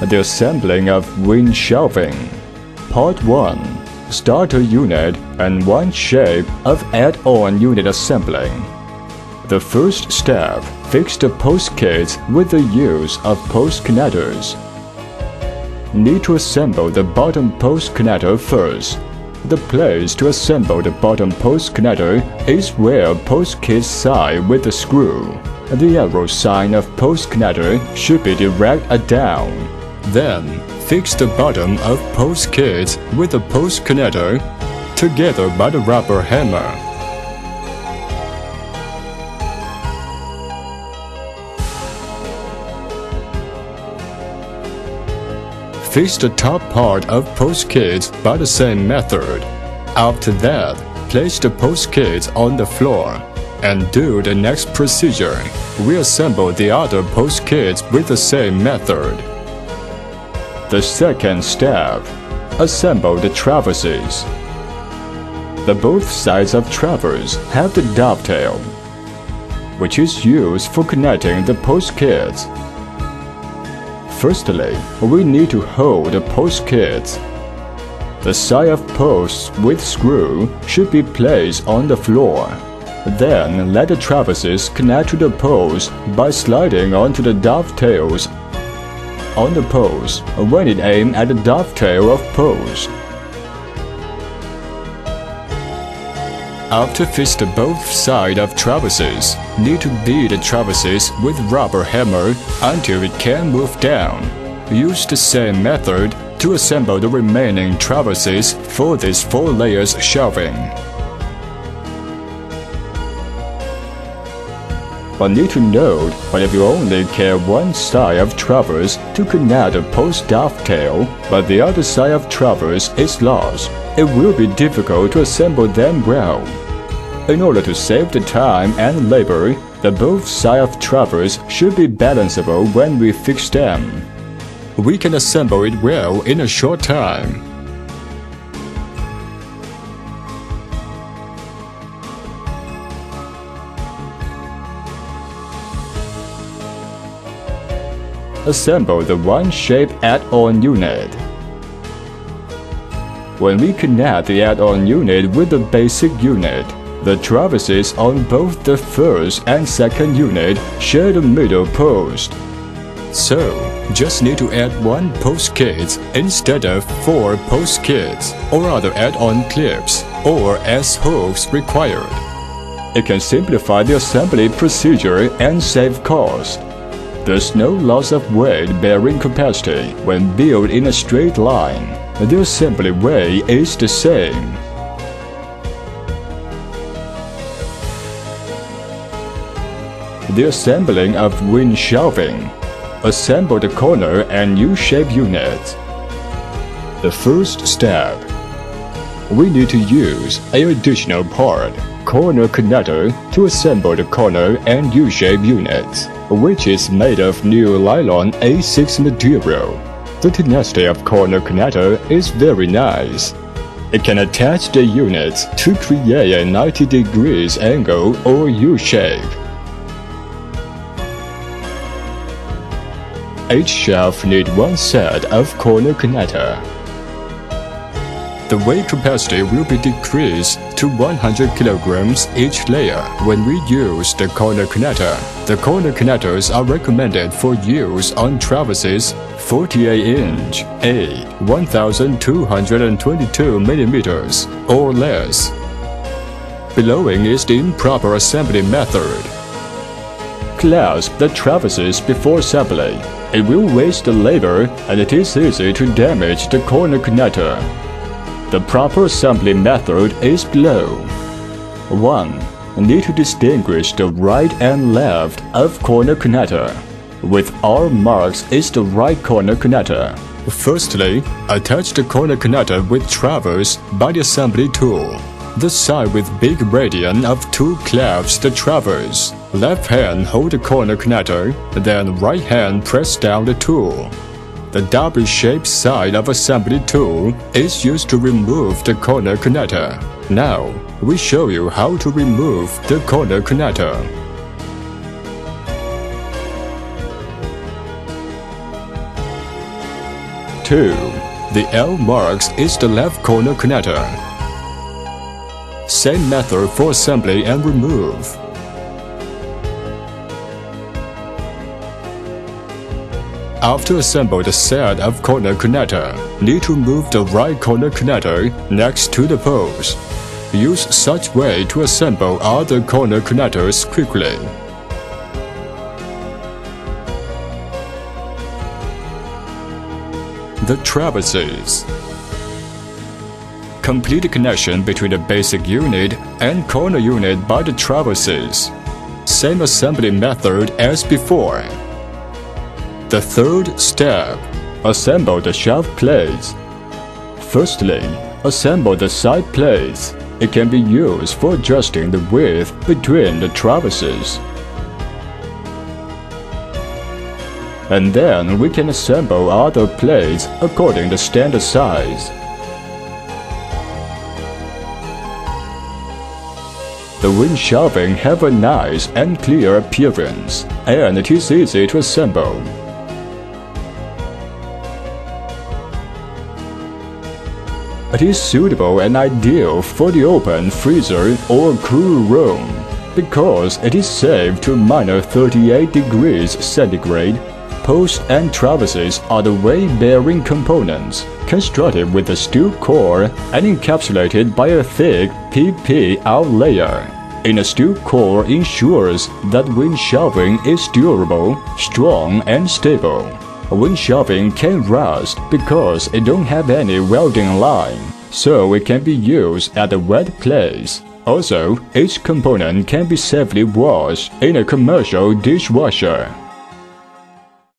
The assembling of wind shelving. Part 1. Starter unit and one shape of add-on unit assembling. The first step, fix the post kits with the use of post connectors. Need to assemble the bottom post connector first. The place to assemble the bottom post connector is where post kits side with the screw. The arrow sign of post connector should be direct down. Then, fix the bottom of post kits with the post connector together by the rubber hammer. Fix the top part of post kits by the same method. After that, place the post kits on the floor and do the next procedure. We assemble the other post kits with the same method. The second step, assemble the traverses. The both sides of traverse have the dovetail, which is used for connecting the post kits. Firstly, we need to hold the post kits. The side of posts with screw should be placed on the floor. Then let the traverses connect to the post by sliding onto the dovetails on the post when it aims at the dovetail of post. After fix the both sides of traverses, need to beat the traverses with rubber hammer until it can move down. Use the same method to assemble the remaining traverses for this 4 layers shelving. But need to note that if you only carry one side of traverse to connect the post dovetail, but the other side of traverse is lost, it will be difficult to assemble them well. In order to save the time and labor, the both sides of traverse should be balanceable when we fix them. We can assemble it well in a short time. Assemble the one-shape add-on unit. When we connect the add-on unit with the basic unit, the traverses on both the first and second unit share the middle post. So, just need to add 1 post kit instead of 4 post kits or other add-on clips or S-hooks required. It can simplify the assembly procedure and save cost. There's no loss of weight-bearing capacity when built in a straight line. The assembly way is the same. The assembling of wind shelving. Assemble the corner and U-shape units. The first step. We need to use an additional part, corner connector, to assemble the corner and U-shape units, which is made of new nylon A6 material. The tenacity of corner connector is very nice. It can attach the units to create a 90 degrees angle or U-shape. Each shelf needs 1 set of corner connector. The weight capacity will be decreased to 100 kilograms each layer when we use the corner connector. The corner connectors are recommended for use on traverses 48-inch A 1222 mm or less. Belowing is the improper assembly method. Clasp the traverses before assembly. It will waste the labor and it is easy to damage the corner connector. The proper assembly method is below. 1. Need to distinguish the right and left of corner connector. With R marks is the right corner connector. Firstly, attach the corner connector with traverse by the assembly tool. The side with big radius of 2 clasps the traverse. Left hand hold the corner connector, then right hand press down the tool. The W-shaped side of assembly tool is used to remove the corner connector. Now, we show you how to remove the corner connector. 2. The L marks is the left corner connector. Same method for assembly and remove. After assemble the set of corner connector, need to move the right corner connector next to the post. Use such way to assemble other corner connectors quickly. The traverses. Complete the connection between the basic unit and corner unit by the traverses. Same assembly method as before. The third step, assemble the shaft plates. Firstly, assemble the side plates. It can be used for adjusting the width between the traverses. And then we can assemble other plates according to standard size. The wind shelving have a nice and clear appearance, and it is easy to assemble. It is suitable and ideal for the open freezer or cool room because it is safe to -38 degrees centigrade. Posts and traverses are the weight-bearing components, constructed with a steel core and encapsulated by a thick PP outlayer. In a steel core ensures that wind shelving is durable, strong, and stable. Wind shelving can rust because it don't have any welding line, so it can be used at a wet place. Also, each component can be safely washed in a commercial dishwasher.